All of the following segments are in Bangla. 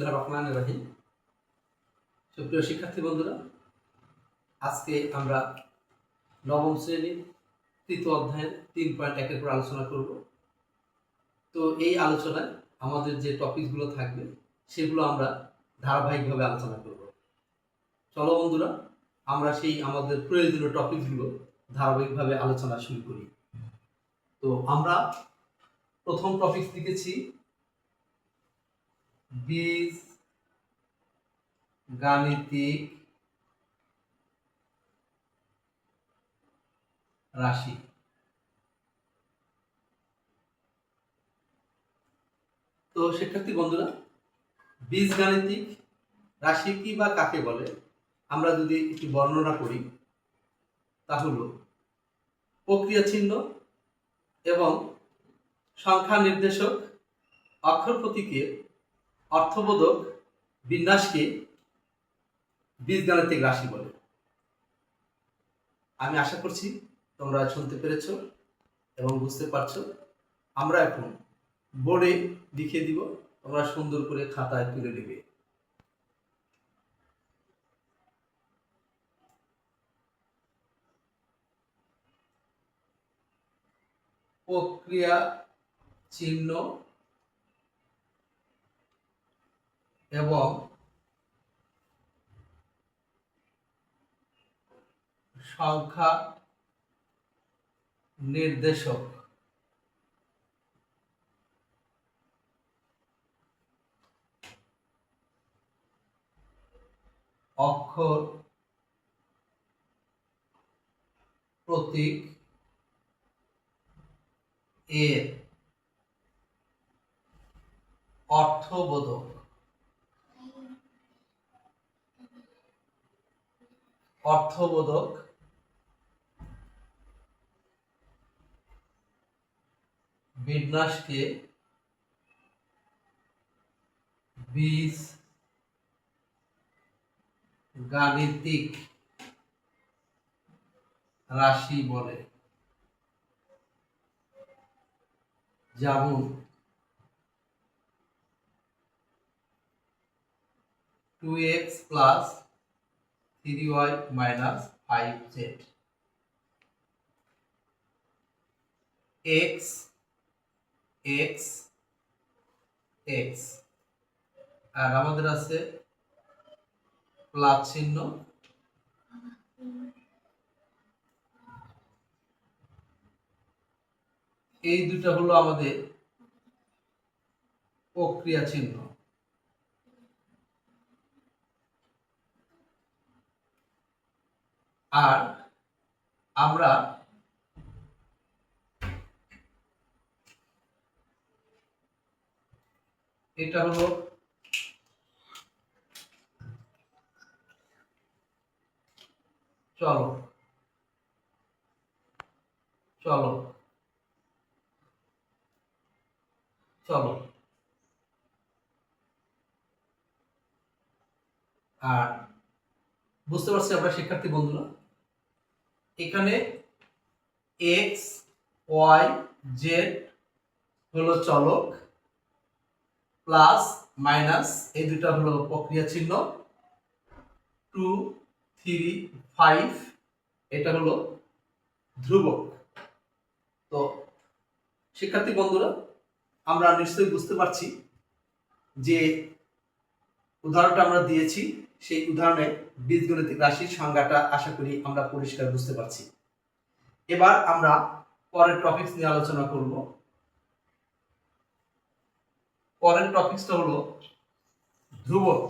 রহমানির রহিম। সুপ্রিয় শিক্ষার্থী বন্ধুরা, আজকে আমরা নবম শ্রেণীর তৃতীয় অধ্যায়ের 3.1 এর উপর আলোচনা করব। তো এই আলোচনায় আমাদের যে টপিকগুলো থাকবে সেগুলো আমরা ধারাবাহিকভাবে আলোচনা করব। চলো বন্ধুরা, আমরা সেই আমাদের প্রয়োজনীয় টপিকগুলো ধারাবাহিকভাবে আলোচনা শুরু করি। তো আমরা প্রথম টপিক লিখেছি বীজ গাণিতিক রাশি। তো শিক্ষার্থী বন্ধুরা, বীজগাণিতিক রাশি কি বা কাকে বলে আমরা যদি একটু বর্ণনা করি, তা হলো প্রক্রিয়া চিহ্ন এবং সংখ্যা নির্দেশক অক্ষর প্রতীকের অর্থবোধক বিন্যাসকে বীজগাণিতিক রাশি বলে। আমি আশা করছি তোমরা শুনতে পেরেছো এবং বুঝতে পারছো। আমরা এখন বোর্ডে লিখে দিব, তোমরা সুন্দর করে খাতায় তুলে নেবে। প্রক্রিয়া চিহ্ন এবং সংখ্যা নির্দেশক অক্ষর প্রতীক এর অর্থবোধক বিন্যাসকে বীজগাণিতিক রাশি বলে। যেমন 2x plus 3y minus 5z, x x x, আর আমাদের আছে প্লাস চিহ্ন। এই দুটো হলো আমাদের প্রক্রিয়া চিহ্ন। আর আমরা এটা হলো চলক। আর বুঝতে পারছি আমরা শিক্ষার্থী বন্ধুরা, এখানে এক্স ওয়াই জেড হলো চলক, প্লাস মাইনাস এই দুটা হলো প্রক্রিয়া চিহ্ন, 2 3 5 এটা হলো ধ্রুবক। তো শিক্ষার্থী বন্ধুরা, আমরা নিশ্চয়ই বুঝতে পারছি যে উদাহরণটা আমরা দিয়েছি, সেই উদাহরণে বীজগণিতিক রাশির সংজ্ঞাটা আশা করি আমরা পরিষ্কার বুঝতে পারছি। এবার আমরা পরের টপিকস নিয়ে আলোচনা করব। পরের টপিকসটা হলো ধ্রুবক।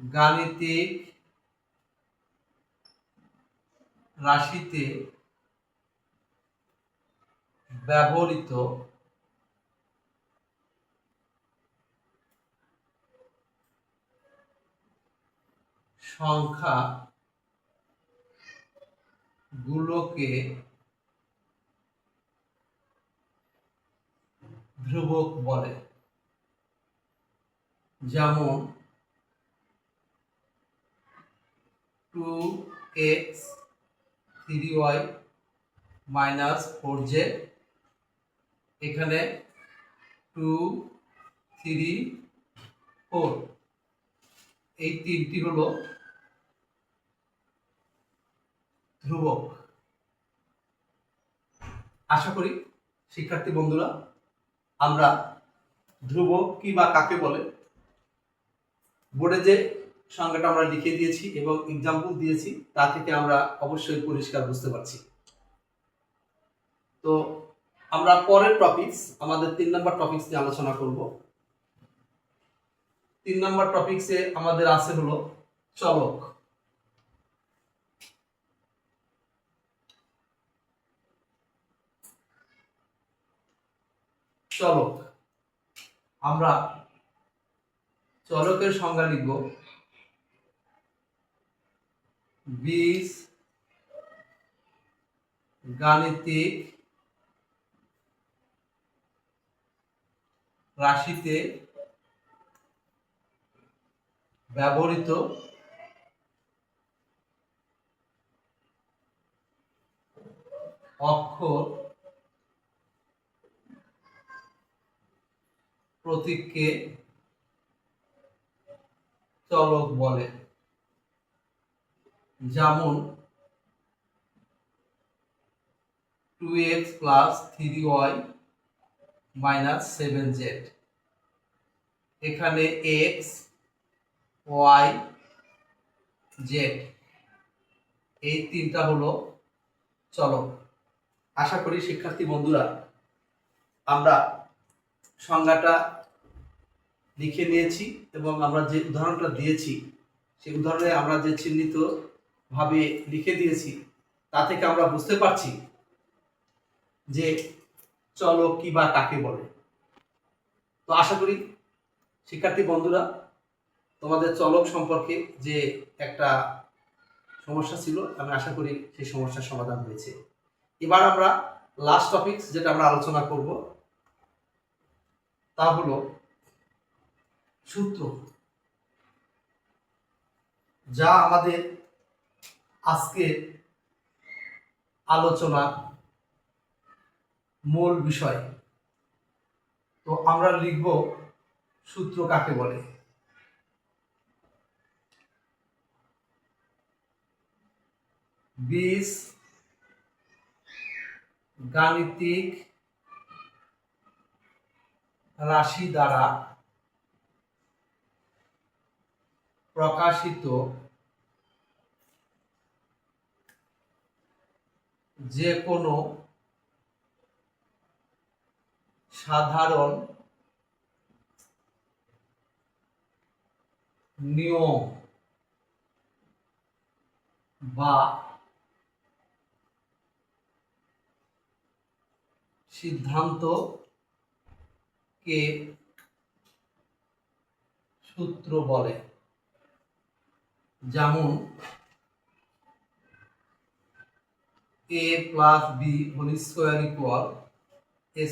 বীজগাণিতিক রাশিতে ব্যবহৃত সংখ্যা গুলোকে ধ্রুবক বলে। যেমন 2x 3y -4z, এখানে 2 3 4, এই তিনটি হলো ধ্রুবক। আশা করি শিক্ষার্থী বন্ধুরা আমরা ধ্রুবক কি বা কাকে বলে বোর্ডে যে সংজ্ঞাটা আমরা লিখে দিয়েছি এবং এক্সাম্পল দিয়েছি তা থেকে আমরা অবশ্যই পরিষ্কার বুঝতে পারছি। তো আমরা পরের টপিকস, আমাদের 3 নম্বর টপিকস নিয়ে আলোচনা করব। 3 নম্বর টপিকসে আমাদের আছে হলো চলক। চলক, আমরা চলকের সংজ্ঞা লিখব বীজ গাণিতিক রাশিতে ব্যবহৃত অক্ষর প্রতীককে চলক বলে। যেমন 2x + 3y - 7z, এখানে x y z এই তিনটা হলো চলক। আশা করি শিক্ষার্থী বন্ধুরা আমরা সংজ্ঞাটা লিখে নিয়েছি এবং আমরা যে উদাহরণটা দিয়েছি সেই উদাহরণে আমরা যে চিহ্নিত ভাবে লিখে দিয়েছি তা থেকে আমরা বুঝতে পারছি যে চলক কি বা কাকে বলে। তো আশা করি শিক্ষার্থী বন্ধুরা তোমাদের চলক সম্পর্কে যে একটা সমস্যা ছিল আমি আশা করি সেই সমস্যার সমাধান হয়েছে। এবার আমরা লাস্ট টপিকস যেটা আমরা আলোচনা করব তা হলো সূত্র, যা আমাদের আজকের আলোচনা মূল বিষয়। তো আমরা লিখব সূত্র কাকে বলে। বীজ গাণিতিক রাশি দ্বারা প্রকাশিত যে কোনো সাধারণ নিয়ম বা সিদ্ধান্তকে সূত্র বলে। যেমন a + b² = a²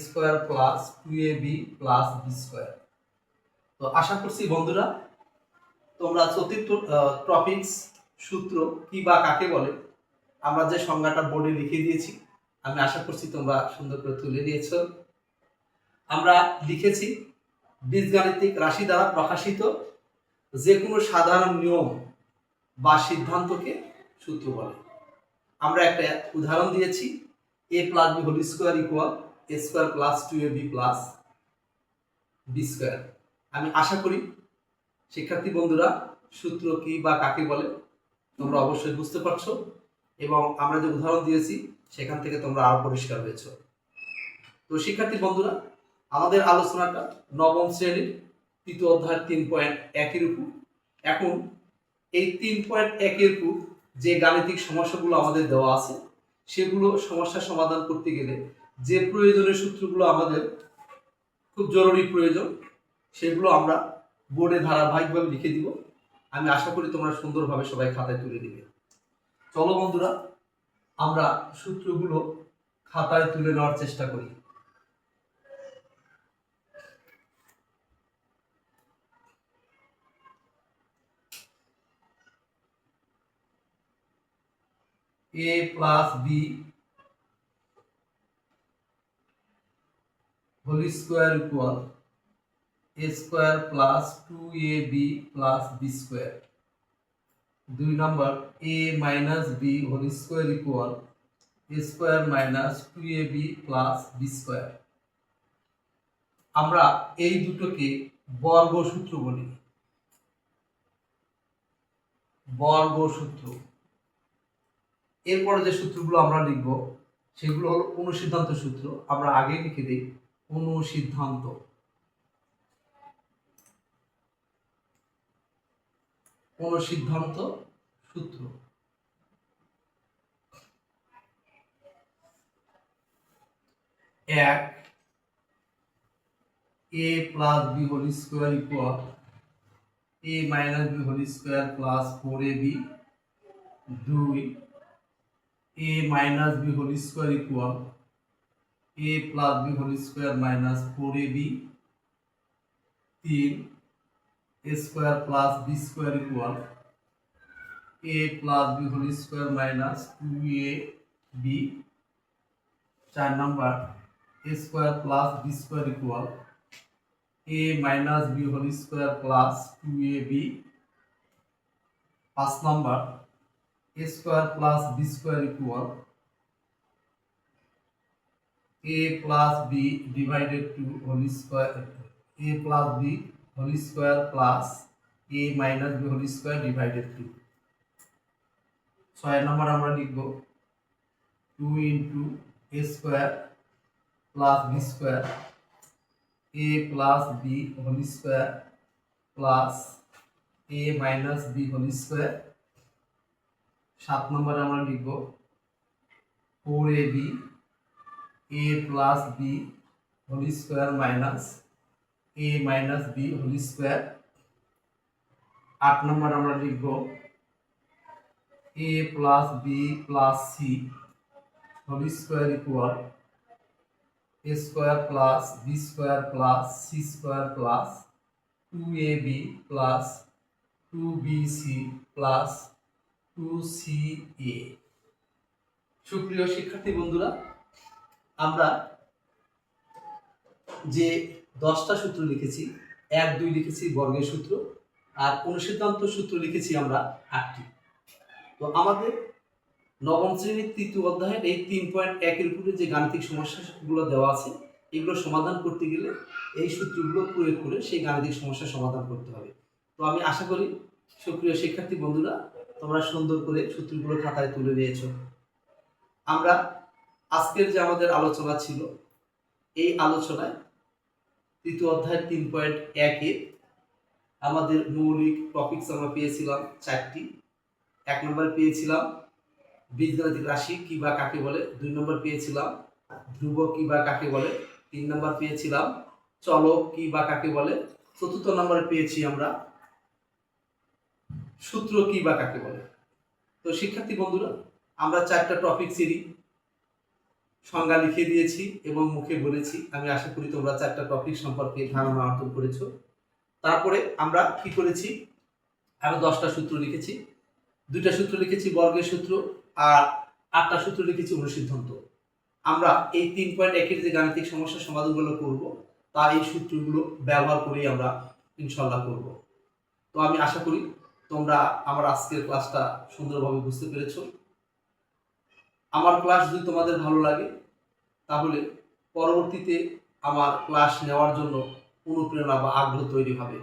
+ 2ab + b²। তো আশা করছি বন্ধুরা তোমরা চতুর্থ টপিকস সূত্র কি বা কাকে বলে আমরা যে সংজ্ঞাটা বোর্ডে লিখে দিয়েছি আমি আশা করছি তোমরা সুন্দর করে তুলে নিয়েছো। আমরা লিখেছি বীজগাণিতিক রাশি দ্বারা প্রকাশিত যে কোনো সাধারণ নিয়ম বা সিদ্ধান্তকে সূত্র বলে। আমরা একটা উদাহরণ দিয়েছি a + b² = a² + 2ab + b²। আমি আশা করি শিক্ষার্থী বন্ধুরা সূত্র কি বা কাকে বলে তোমরা অবশ্যই বুঝতে পারছো এবং আমরা যে উদাহরণ দিয়েছি সেখান থেকে তোমরা আরো পরিষ্কার হয়েছো। তো শিক্ষার্থী বন্ধুরা আমাদের আলোচনাটা নবম শ্রেণীর তৃতীয় অধ্যায় 3.1 এর উপর। এখন এই 3.1 এর উপর যে গাণিতিক সমস্যাগুলো আমাদের দেওয়া আছে সেগুলো সমস্যার সমাধান করতে গেলে যে প্রয়োজনীয় সূত্রগুলো আমাদের খুব জরুরি প্রয়োজন সেগুলো আমরা বোর্ডে ধারাবাহিকভাবে লিখে দিব। আমি আশা করি তোমরা সুন্দরভাবে সবাই খাতায় তুলে দিবে। চলো বন্ধুরা আমরা সূত্রগুলো খাতায় তুলে নেওয়ার চেষ্টা করি। a plus B whole square equal a square plus 2ab plus B square. 2 number a minus B whole square equal a square minus 2ab plus B square. আমরা এই দুটোকে বর্গসূত্র বলি। বর্গসূত্র। এরপরে যে সূত্রগুলো আমরা লিখব সেগুলো হলো অনুসিদ্ধান্ত সূত্র। আমরা আগে লিখে দিই অনুসিদ্ধান্ত। অনুসিদ্ধান্ত সূত্র। এক, a plus B whole square equal a minus B whole square plus 4ab। 2, a minus B whole square equal a plus B whole square minus 4ab। 3, a square plus B square equal a plus B whole square minus 2ab। 4 number a square plus B square equal a minus B whole square plus 2ab। 5 number a square plus B square equal a plus B divided to whole square a plus B whole square plus a minus B whole square divided to. 6 number আমরা লিখব 2 into a square plus B square a plus B whole square plus a minus B whole square. 7 number আমরা লিখব 4ab a plus B whole square minus a minus B whole square. 8 number আমরা লিখব a plus B plus C whole square equal a square plus B square plus C square plus 2ab plus 2bc plus 2ca। সুপ্রিয় শিক্ষার্থী বন্ধুরা, আমরা যে 10টা সূত্র লিখেছি, 1, 2 লিখেছি বর্গের সূত্র, আর অনুসিদ্ধান্ত সূত্র লিখেছি আমরা 8টি। তো আমাদের নবম শ্রেণীর তৃতীয় অধ্যায়ের এই 3.1 এর উপরে যে গাণিতিক সমস্যাগুলো দেওয়া আছে, এগুলো সমাধান করতে গেলে এই সূত্রগুলো প্রয়োগ করে সেই গাণিতিক সমস্যার সমাধান করতে হবে। তো আমি আশা করি সুপ্রিয় শিক্ষার্থী বন্ধুরা, তোমরা সুন্দর করে সূত্রগুলো খাতায় তুলে নিয়েছো। আমরা আজকের যে আমাদের আলোচনা ছিল, এই আলোচনায় তৃতীয় অধ্যায়ের 3.1 আমাদের মৌলিক টপিকস আমরা পেয়েছিলাম 4টি। 1 নম্বর পেয়েছিলাম বীজগাণিতিক রাশি কি বা কাকে বলে। 2 নম্বর পেয়েছিলাম ধ্রুবক কি বা কাকে বলে। 3 নম্বর পেয়েছিলাম চলক কি বা কাকে বলে। 4র্থ নম্বরে পেয়েছি আমরা সূত্র কি বা কাকে বলে। তো শিক্ষার্থী বন্ধুরা, আমরা 4টা টপিক্সেরই সংজ্ঞা লিখে দিয়েছি এবং মুখে বলেছি। আমি আশা করি তোমরা 4টা টপিক সম্পর্কে ধারণা অর্জন করেছো। তারপরে আমরা কি করেছি, আমি 10টা সূত্র লিখেছি, 2টা সূত্র লিখেছি বর্গের সূত্র, আর 8টা সূত্র লিখেছি অনুসিদ্ধান্ত। আমরা এই 3.1 এর যে গাণিতিক সমস্যার সমাধানগুলো করব, তা এই সূত্রগুলো ব্যবহার করেই আমরা ইনশাআল্লাহ করব। তো আমি আশা করি তোমরা আমার আজকের ক্লাসটা সুন্দরভাবে বুঝতে পেরেছো। আমার ক্লাস যদি তোমাদের ভালো লাগে, তাহলে পরবর্তীতে আমার ক্লাস নেওয়ার জন্য অনুপ্রেরণা বা আগ্রহ তৈরি হবে।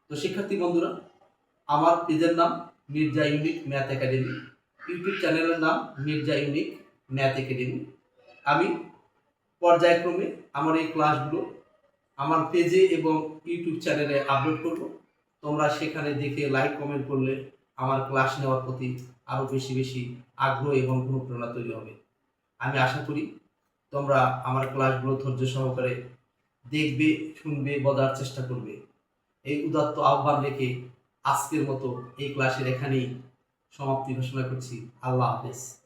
তো শিক্ষার্থী বন্ধুরা, আমার পেজের নাম Mirza unique math academy, YouTube চ্যানেলের নাম মির্জা ইউনিক ম্যাথ একাডেমি। আমি পর্যায়ক্রমে আমার এই ক্লাসগুলো আমার পেজে এবং ইউটিউব চ্যানেলে আপলোড করব। তোমরা সেখানে দেখে লাইক কমেন্ট করলে আমার ক্লাস নেওয়ার প্রতি আরও বেশি বেশি আগ্রহ এবং অনুপ্রেরণা তৈরি হবে। আমি আশা করি তোমরা আমার ক্লাসগুলো ধৈর্য সহকারে দেখবে, শুনবে, বোঝার চেষ্টা করবে। এই উদাত্ত আহ্বান রেখে আজকের মতো এই ক্লাসের এখানেই সমাপ্তি ঘোষণা করছি। আল্লাহ হাফেজ।